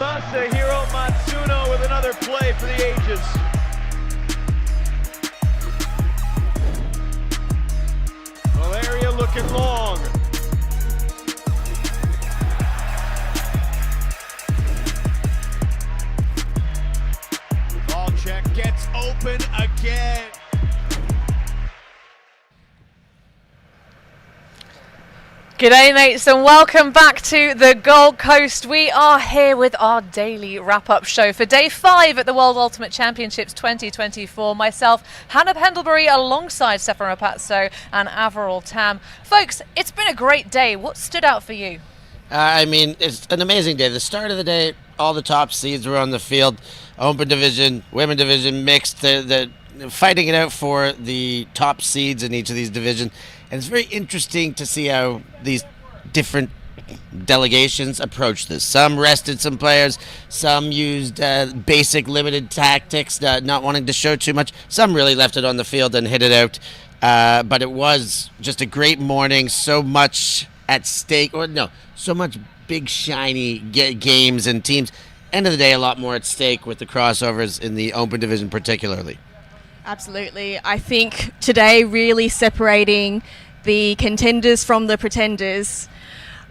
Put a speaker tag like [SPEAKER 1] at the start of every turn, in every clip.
[SPEAKER 1] Masahiro Matsuno with another play for the ages. Valeria looking long. Ball check gets open again.
[SPEAKER 2] G'day mates and welcome back to the Gold Coast. We are here with our daily wrap-up show for day 5 at the World Ultimate Championships 2024. Myself, Hannah Pendlebury, alongside Stefan Rapazzo and Averil Tam. Folks, it's been a great day. What stood out for you?
[SPEAKER 3] It's an amazing day. The start of the day, all the top seeds were on the field. Open division, women division, mixed. They're fighting it out for the top seeds in each of these divisions. And it's very interesting to see how these different delegations approach this. Some rested some players, some used basic limited tactics, not wanting to show too much. Some really left it on the field and hit it out. But it was just a great morning, so much at stake. So much big, shiny games and teams. End of the day, a lot more at stake with the crossovers in the open division particularly.
[SPEAKER 4] Absolutely. I think today really separating the contenders from the pretenders.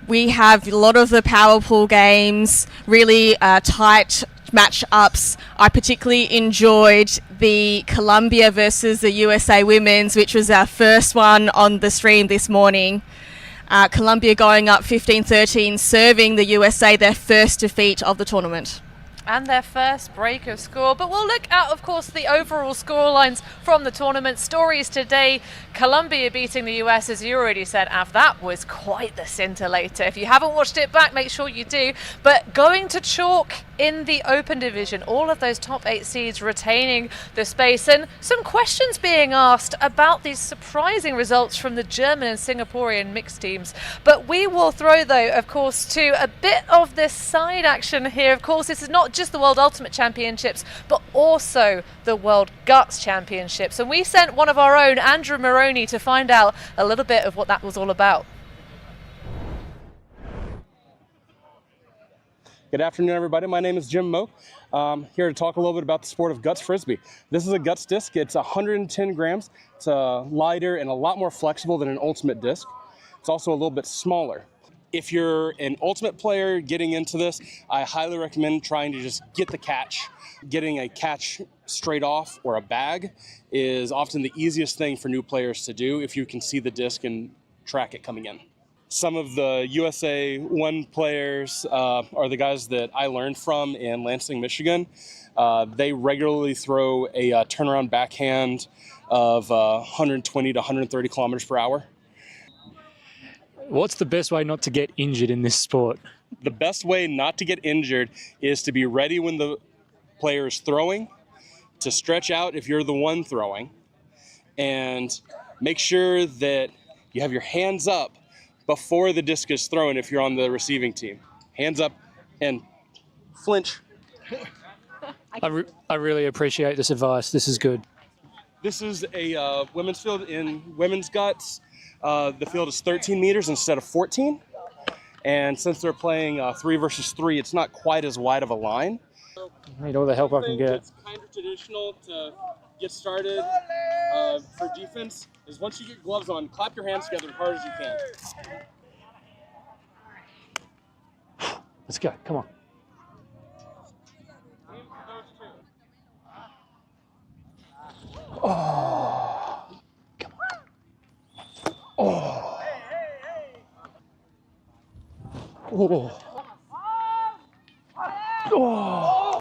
[SPEAKER 4] We have a lot of the power pool games, really tight match-ups. I particularly enjoyed the Colombia versus the USA women's, which was our first one on the stream this morning. Colombia going up 15-13, serving the USA their first defeat of the tournament.
[SPEAKER 2] And their first break of score. But we'll look at, of course, the overall scorelines from the tournament. Stories today, Colombia beating the US, as you already said, Av. That was quite the scintillator. If you haven't watched it back, make sure you do. But going to chalk in the open division, all of those top 8 seeds retaining the space. And some questions being asked about these surprising results from the German and Singaporean mixed teams. But we will throw, though, of course, to a bit of this side action here. Of course, this is not just the World Ultimate Championships, but also the World Guts Championships. And we sent one of our own, Andrew Moroney, to find out a little bit of what that was all about.
[SPEAKER 5] Good afternoon, everybody. My name is Jim Moe. Here to talk a little bit about the sport of Guts Frisbee. This is a Guts disc. It's 110 grams. It's lighter and a lot more flexible than an Ultimate disc. It's also a little bit smaller. If you're an Ultimate player getting into this, I highly recommend trying to just get the catch. Getting a catch straight off or a bag is often the easiest thing for new players to do if you can see the disc and track it coming in. Some of the USA 1 players are the guys that I learned from in Lansing, Michigan. They regularly throw a turnaround backhand of 120 to 130 kilometers per hour.
[SPEAKER 6] What's the best way not to get injured in this sport?
[SPEAKER 5] The best way not to get injured is to be ready when the player is throwing, to stretch out if you're the one throwing, and make sure that you have your hands up before the disc is thrown if you're on the receiving team. Hands up and flinch.
[SPEAKER 6] I really appreciate this advice. This is good.
[SPEAKER 5] This is a women's field in women's guts. The field is 13 meters instead of 14. And since they're playing 3 versus 3, it's not quite as wide of a line.
[SPEAKER 6] I need all the help I can get.
[SPEAKER 5] It's kind of traditional to get started for defense is once you get gloves on, clap your hands together as hard as you can.
[SPEAKER 6] Let's go. Come on. Oh. Come on. Oh. Oh. Oh.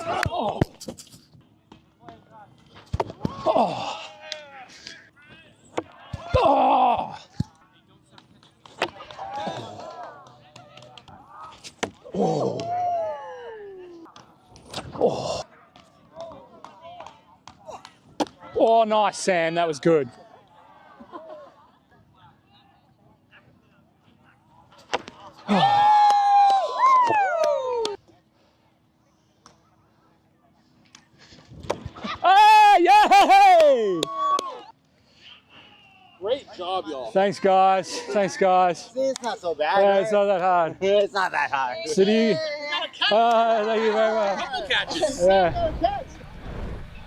[SPEAKER 6] Oh. Oh. Oh. Oh. Oh. Oh, nice, Sam. That was good. Ah, yay!
[SPEAKER 5] Great job, y'all.
[SPEAKER 6] Thanks, guys. Thanks, guys.
[SPEAKER 3] It's not so bad.
[SPEAKER 6] Yeah, it's not that hard.
[SPEAKER 3] It's not that hard.
[SPEAKER 6] City. Thank you very much.
[SPEAKER 1] Couple catches.
[SPEAKER 6] Yeah.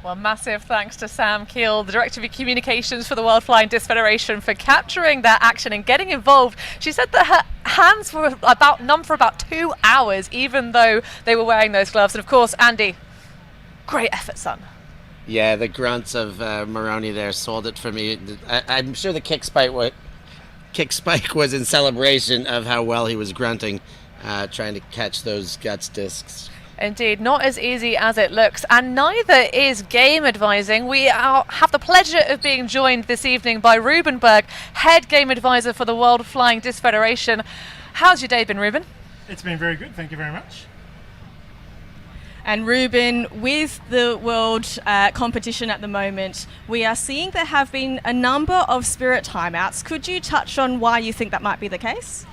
[SPEAKER 2] Well, massive thanks to Sam Keel, the Director of Communications for the World Flying Disc Federation, for capturing that action and getting involved. She said that her hands were numb for about 2 hours, even though they were wearing those gloves. And of course, Andy, great effort, son.
[SPEAKER 3] Yeah, the grunts of Maroney there sold it for me. I'm sure the kick spike was in celebration of how well he was grunting, trying to catch those guts discs.
[SPEAKER 2] Indeed, not as easy as it looks, and neither is game advising. We have the pleasure of being joined this evening by Ruben Berg, Head Game Advisor for the World Flying Disc Federation. How's your day been, Ruben?
[SPEAKER 7] It's been very good, thank you very much.
[SPEAKER 4] And Ruben, with the world competition at the moment, we are seeing there have been a number of spirit timeouts. Could you touch on why you think that might be the case?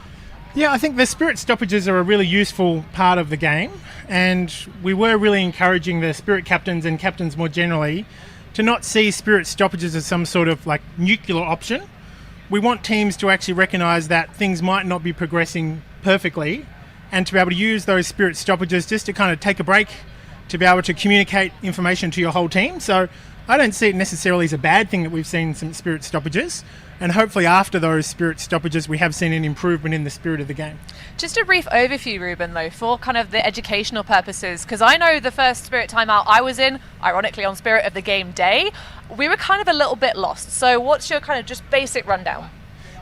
[SPEAKER 7] Yeah, I think the spirit stoppages are a really useful part of the game, and we were really encouraging the spirit captains and captains more generally to not see spirit stoppages as some sort of like nuclear option. We want teams to actually recognise that things might not be progressing perfectly, and to be able to use those spirit stoppages just to kind of take a break, to be able to communicate information to your whole team. So I don't see it necessarily as a bad thing that we've seen some spirit stoppages, and hopefully after those spirit stoppages we have seen an improvement in the spirit of the game.
[SPEAKER 2] Just a brief overview, Ruben, though, for kind of the educational purposes, because I know the first Spirit timeout I was in, ironically on Spirit of the Game day, we were kind of a little bit lost. So what's your kind of just basic rundown?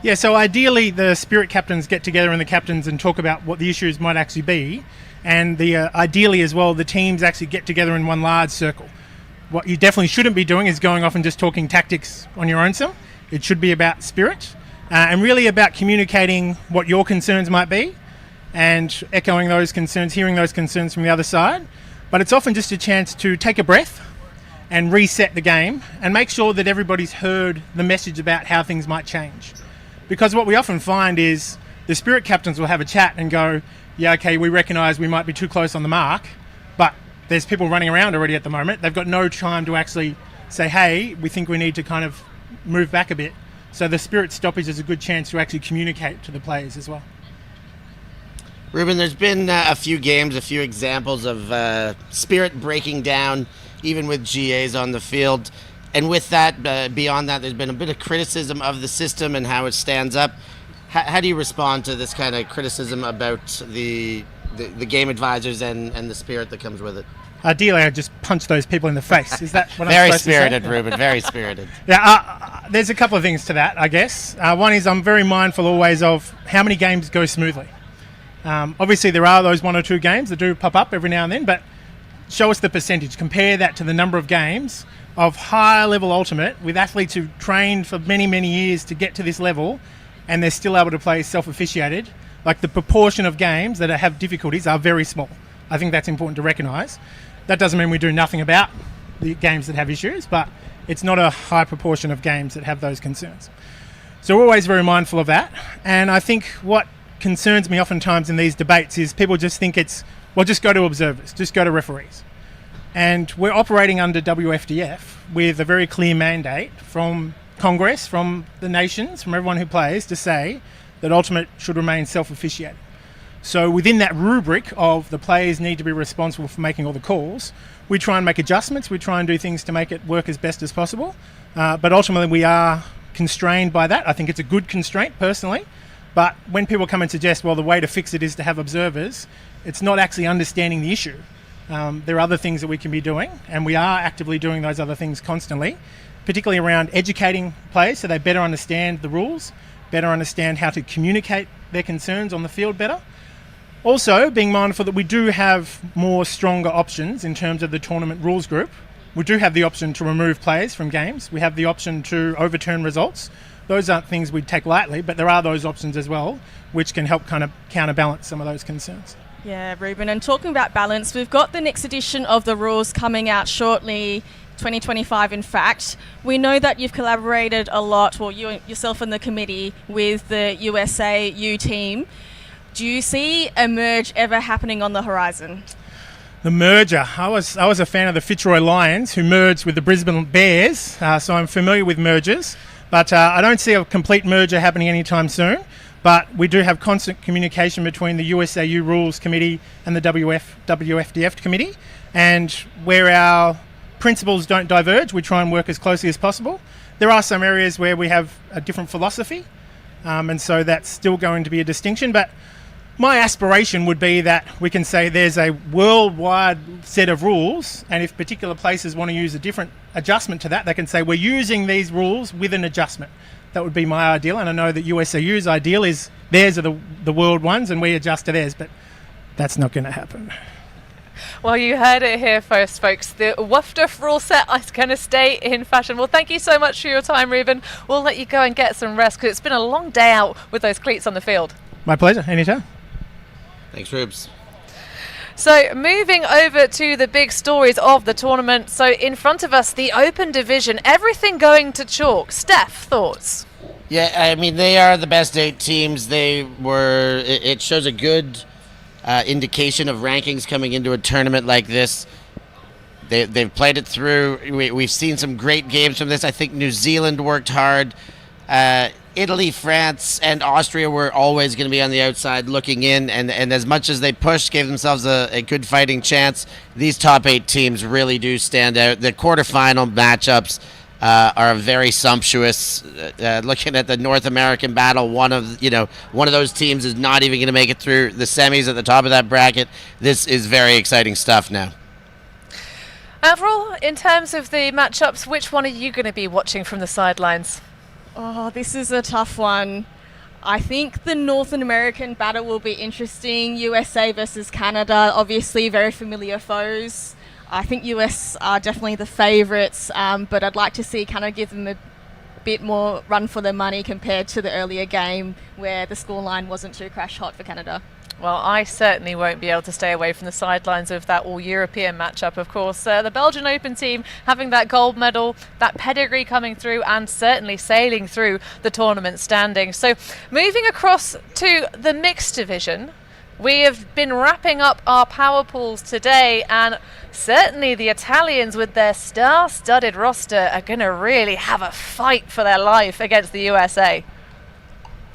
[SPEAKER 7] Yeah, so ideally the spirit captains get together and the captains and talk about what the issues might actually be, and ideally as well the teams actually get together in one large circle. What you definitely shouldn't be doing is going off and just talking tactics on your own self. It should be about spirit and really about communicating what your concerns might be and echoing those concerns, hearing those concerns from the other side. But it's often just a chance to take a breath and reset the game and make sure that everybody's heard the message about how things might change. Because what we often find is the spirit captains will have a chat and go, yeah, okay, we recognise we might be too close on the mark, but there's people running around already at the moment. They've got no time to actually say, hey, we think we need to kind of move back a bit. So the spirit stoppage is a good chance to actually communicate to the players as well.
[SPEAKER 3] Ruben, there's been a few games, a few examples of spirit breaking down, even with GAs on the field. And with that, beyond that, there's been a bit of criticism of the system and how it stands up. How do you respond to this kind of criticism about the game advisors and the spirit that comes with it?
[SPEAKER 7] Ideally, I just punch those people in the face. Is that what I'm
[SPEAKER 3] Very
[SPEAKER 7] supposed to say?
[SPEAKER 3] spirited, Ruben, very spirited.
[SPEAKER 7] Yeah, there's a couple of things to that, I guess. One is I'm very mindful always of how many games go smoothly. Obviously, there are those one or two games that do pop up every now and then, but show us the percentage. Compare that to the number of games of high-level Ultimate with athletes who've trained for many, many years to get to this level, and they're still able to play self-officiated. Like the proportion of games that have difficulties are very small. I think that's important to recognise. That doesn't mean we do nothing about the games that have issues, but it's not a high proportion of games that have those concerns. So we're always very mindful of that. And I think what concerns me oftentimes in these debates is people just think it's, well, just go to observers, just go to referees. And we're operating under WFDF with a very clear mandate from Congress, from the nations, from everyone who plays, to say that Ultimate should remain self-officiated. So within that rubric of the players need to be responsible for making all the calls, we try and make adjustments, we try and do things to make it work as best as possible. But ultimately we are constrained by that. I think it's a good constraint personally. But when people come and suggest, well, the way to fix it is to have observers, it's not actually understanding the issue. There are other things that we can be doing, and we are actively doing those other things constantly, particularly around educating players so they better understand the rules, better understand how to communicate their concerns on the field better. Also, being mindful that we do have more stronger options in terms of the tournament rules group. We do have the option to remove players from games. We have the option to overturn results. Those aren't things we'd take lightly, but there are those options as well, which can help kind of counterbalance some of those concerns.
[SPEAKER 4] Yeah, Ruben, and talking about balance, we've got the next edition of the rules coming out shortly, 2025 in fact. We know that you've collaborated a lot, well, you yourself and the committee, with the USA U team. Do you see a merge ever happening on the horizon?
[SPEAKER 7] The merger. I was a fan of the Fitzroy Lions, who merged with the Brisbane Bears, so I'm familiar with mergers. But I don't see a complete merger happening anytime soon. But we do have constant communication between the USAU Rules Committee and the WFDF Committee. And where our principles don't diverge, we try and work as closely as possible. There are some areas where we have a different philosophy, and so that's still going to be a distinction. But my aspiration would be that we can say there's a worldwide set of rules, and if particular places want to use a different adjustment to that, they can say we're using these rules with an adjustment. That would be my ideal, and I know that USAU's ideal is theirs are the world ones and we adjust to theirs, but that's not going to happen.
[SPEAKER 2] Well, you heard it here first, folks. The WFDF rule set is going to stay in fashion. Well, thank you so much for your time, Reuben. We'll let you go and get some rest because it's been a long day out with those cleats on the field.
[SPEAKER 7] My pleasure, anytime.
[SPEAKER 3] Thanks, Rubes.
[SPEAKER 2] So moving over to the big stories of the tournament. So in front of us, the Open Division, everything going to chalk. Steph, thoughts?
[SPEAKER 3] Yeah, I mean, they are the best 8 teams. It shows a good indication of rankings coming into a tournament like this. They've played it through. We've seen some great games from this. I think New Zealand worked hard. Italy, France, and Austria were always going to be on the outside looking in, and as much as they pushed, gave themselves a good fighting chance, these top 8 teams really do stand out. The quarterfinal matchups are very sumptuous. Looking at the North American battle, one of those teams is not even going to make it through the semis at the top of that bracket. This is very exciting stuff now.
[SPEAKER 2] Avril, in terms of the matchups, which one are you going to be watching from the sidelines?
[SPEAKER 4] Oh, this is a tough one. I think the North American battle will be interesting. USA versus Canada, obviously very familiar foes. I think US are definitely the favourites, but I'd like to see Canada give them a bit more run for their money compared to the earlier game where the scoreline wasn't too crash hot for Canada.
[SPEAKER 2] Well, I certainly won't be able to stay away from the sidelines of that all-European matchup, of course. The Belgian Open team having that gold medal, that pedigree coming through, and certainly sailing through the tournament standing. So moving across to the mixed division, we have been wrapping up our power pools today, and certainly the Italians with their star-studded roster are going to really have a fight for their life against the USA.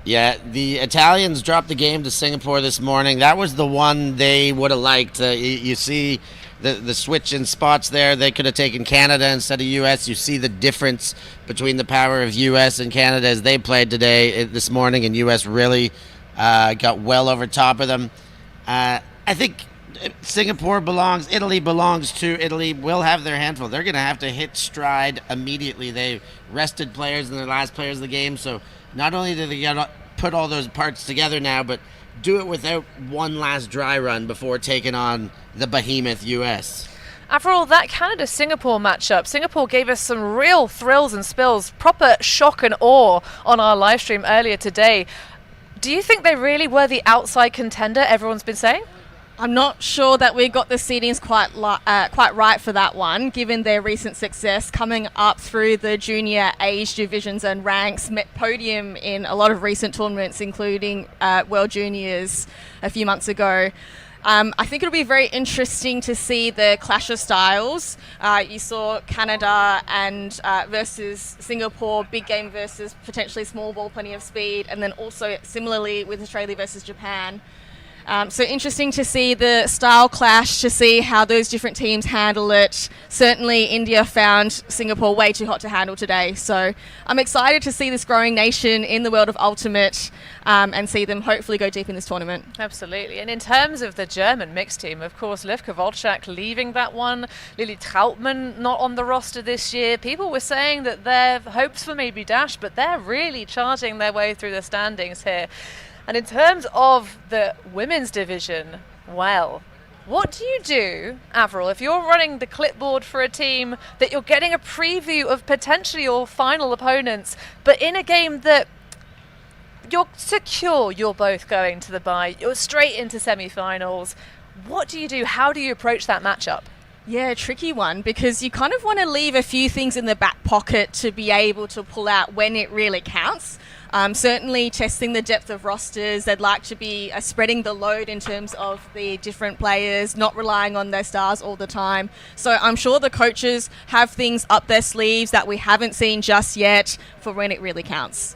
[SPEAKER 3] Yeah, the Italians dropped the game to Singapore this morning. That was the one they would have liked. You see the switch in spots there. They could have taken Canada instead of U.S. You see the difference between the power of U.S. and Canada as they played this morning, and U.S. really got well over top of them. I think Singapore belongs, Italy belongs to Italy, will have their handful. They're going to have to hit stride immediately. They rested players in their last players of the game, so not only do they got to put all those parts together now, but do it without one last dry run before taking on the behemoth US.
[SPEAKER 2] After all, that Canada-Singapore matchup, Singapore gave us some real thrills and spills, proper shock and awe on our live stream earlier today. Do you think they really were the outside contender everyone's been saying?
[SPEAKER 4] I'm not sure that we got the seedings quite right for that one, given their recent success coming up through the junior age divisions and ranks, met podium in a lot of recent tournaments, including World Juniors a few months ago. I think it'll be very interesting to see the clash of styles. You saw Canada and versus Singapore, big game versus potentially small ball, plenty of speed, and then also similarly with Australia versus Japan. So interesting to see the style clash, to see how those different teams handle it. Certainly India found Singapore way too hot to handle today. So I'm excited to see this growing nation in the world of Ultimate and see them hopefully go deep in this tournament.
[SPEAKER 2] Absolutely. And in terms of the German mixed team, of course, Liv Kowalczak leaving that one, Lily Trautmann not on the roster this year. People were saying that their hopes were maybe dashed, but they're really charging their way through the standings here. And in terms of the women's division, well, what do you do, Avril, if you're running the clipboard for a team that you're getting a preview of potentially your final opponents, but in a game that you're secure you're both going to the bye, you're straight into semi-finals, what do you do? How do you approach that matchup?
[SPEAKER 4] Yeah, tricky one, because you kind of want to leave a few things in the back pocket to be able to pull out when it really counts. Certainly testing the depth of rosters. They'd like to be spreading the load in terms of the different players, not relying on their stars all the time. So I'm sure the coaches have things up their sleeves that we haven't seen just yet for when it really counts.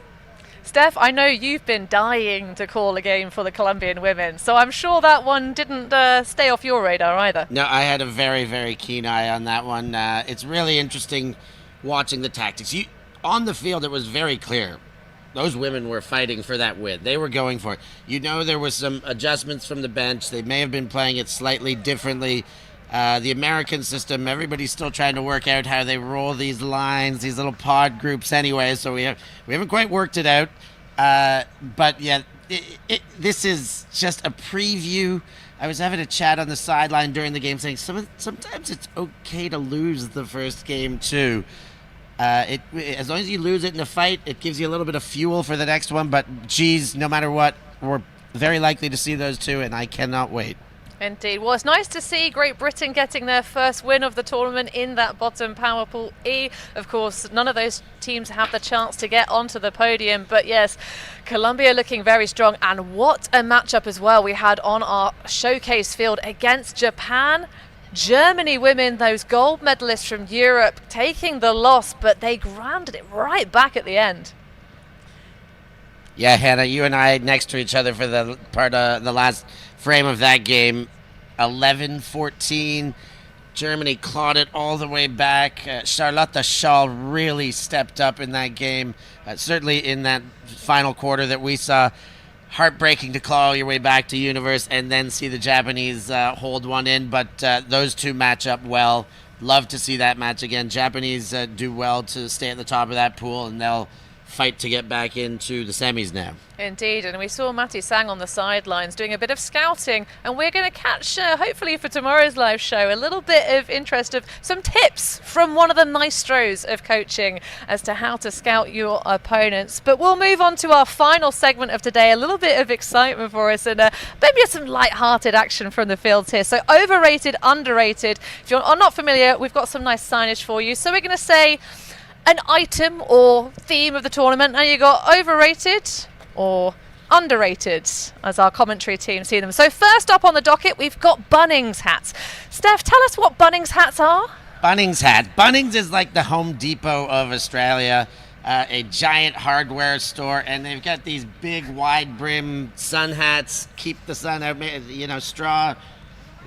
[SPEAKER 2] Steph, I know you've been dying to call a game for the Colombian women, so I'm sure that one didn't stay off your radar either.
[SPEAKER 3] No, I had a very, very keen eye on that one. It's really interesting watching the tactics. On the field, it was very clear. Those women were fighting for that win. They were going for it. There was some adjustments from the bench. They may have been playing it slightly differently. The American system, everybody's still trying to work out how they roll these lines, these little pod groups anyway, so we haven't quite worked it out. But yeah, this is just a preview. I was having a chat on the sideline during the game saying sometimes it's okay to lose the first game too. As long as you lose it in a fight, it gives you a little bit of fuel for the next one, but geez, no matter what, we're very likely to see those two, and I cannot wait.
[SPEAKER 2] Indeed. Well, it's nice to see Great Britain getting their first win of the tournament in that bottom Power Pool E. Of course, none of those teams have the chance to get onto the podium. But yes, Colombia looking very strong. And what a matchup as well we had on our showcase field against Japan. Germany women, those gold medalists from Europe, taking the loss, but they grounded it right back at the end.
[SPEAKER 3] Yeah, Hannah, you and I next to each other for the part of the last frame of that game. 11-14. Germany clawed it all the way back. Charlotte Shaw really stepped up in that game. Certainly in that final quarter that we saw. Heartbreaking to claw your way back to Universe and then see the Japanese hold one in. But those two match up well. Love to see that match again. Japanese do well to stay at the top of that pool, and they'll fight to get back into the semis now.
[SPEAKER 2] Indeed, and we saw Matty Sang on the sidelines doing a bit of scouting, and we're going to catch, hopefully for tomorrow's live show, a little bit of interest of some tips from one of the maestros of coaching as to how to scout your opponents. But we'll move on to our final segment of today, a little bit of excitement for us and maybe some light-hearted action from the fields here. So overrated, underrated. If you're not familiar, we've got some nice signage for you. So we're going to say an item or theme of the tournament, and you got overrated or underrated as our commentary team see them. So first up on the docket, we've got Bunnings hats. Steph, tell us what Bunnings hats are.
[SPEAKER 3] Bunnings hat. Bunnings is like the Home Depot of Australia, a giant hardware store, and they've got these big wide brim sun hats, keep the sun out, straw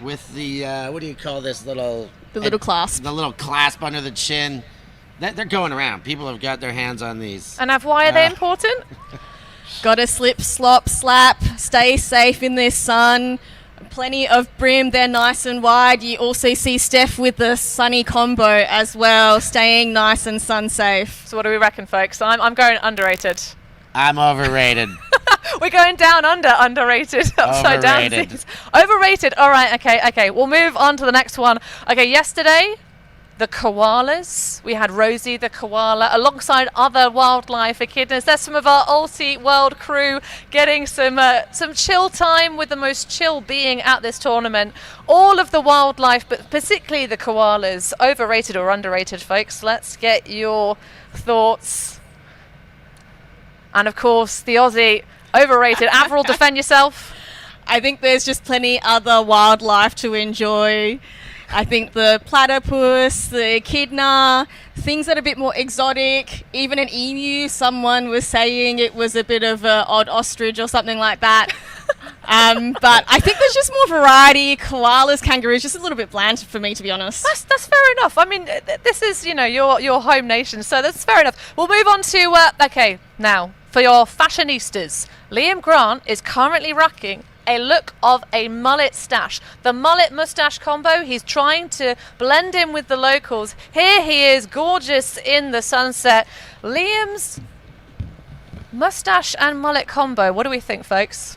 [SPEAKER 3] with the, what do you call this little...
[SPEAKER 4] The little clasp.
[SPEAKER 3] The little clasp under the chin. They're going around. People have got their hands on these.
[SPEAKER 2] And why are they important?
[SPEAKER 4] Gotta slip, slop, slap, stay safe in this sun. Plenty of brim, they're nice and wide. You also see Steph with the sunny combo as well, staying nice and sun safe.
[SPEAKER 2] So what do we reckon, folks? I'm going underrated.
[SPEAKER 3] I'm overrated.
[SPEAKER 2] We're going down under underrated, upside
[SPEAKER 3] Overrated.
[SPEAKER 2] down. Overrated. All right, okay. We'll move on to the next one. Okay, yesterday, the koalas. We had Rosie the koala alongside other wildlife echidnas. There's some of our Ultiworld crew getting some chill time with the most chill being at this tournament. All of the wildlife, but particularly the koalas, overrated or underrated, folks. Let's get your thoughts. And of course, the Aussie, overrated. Avril, defend yourself.
[SPEAKER 4] I think there's just plenty other wildlife to enjoy. I think the platypus, the echidna, things that are a bit more exotic, even an emu, someone was saying it was a bit of an odd ostrich or something like that. But I think there's just more variety. Koalas, kangaroos, just a little bit bland for me, to be honest.
[SPEAKER 2] That's fair enough. I mean, this is, your home nation, so that's fair enough. We'll move on to, now, for your fashionistas, Liam Grant is currently rocking a look of a mullet stash. The mullet mustache combo, he's trying to blend in with the locals. Here he is, gorgeous in the sunset. Liam's mustache and mullet combo. What do we think, folks?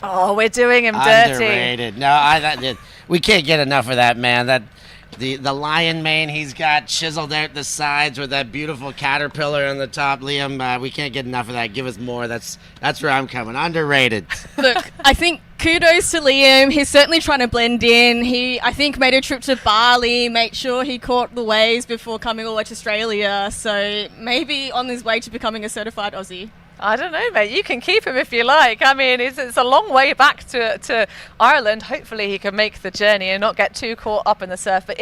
[SPEAKER 2] Oh, we're doing him dirty.
[SPEAKER 3] Underrated. No, we can't get enough of that, man. The lion mane he's got chiseled out the sides with that beautiful caterpillar on the top. Liam, we can't get enough of that. Give us more. That's where I'm coming. Underrated.
[SPEAKER 4] Look, I think Kudos to Liam. He's certainly trying to blend in. He, I think, made a trip to Bali, made sure he caught the waves before coming all the way to Australia. So maybe on his way to becoming a certified Aussie.
[SPEAKER 2] I don't know, mate. You can keep him if you like. I mean, it's a long way back to Ireland. Hopefully he can make the journey and not get too caught up in the surf. But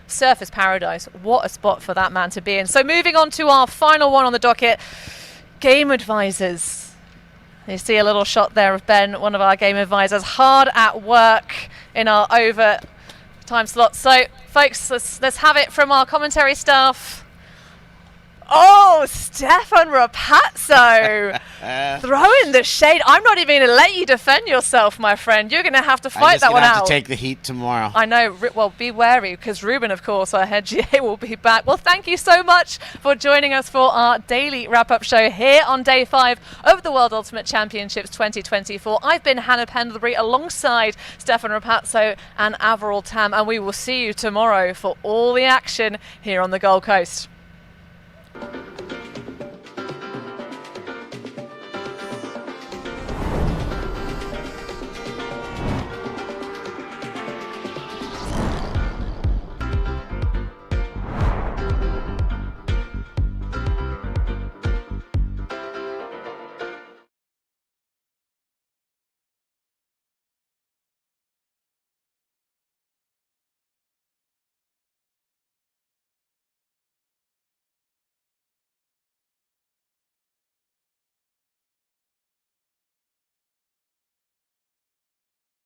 [SPEAKER 2] surf is paradise. What a spot for that man to be in. So moving on to our final one on the docket, game advisors. You see a little shot there of Ben, one of our game advisors, hard at work in our overtime slot. So, folks, let's have it from our commentary staff. Oh, Stefan Rapazzo throwing the shade. I'm not even going to let you defend yourself, my friend. You're going to have to fight that one out.
[SPEAKER 3] I'm have to take the heat tomorrow.
[SPEAKER 2] I know. Well, be wary, because Ruben, of course, our head GA, will be back. Well, thank you so much for joining us for our daily wrap-up show here on Day 5 of the World Ultimate Championships 2024. I've been Hannah Pendlebury alongside Stefan Rapazzo and Averil Tam, and we will see you tomorrow for all the action here on the Gold Coast.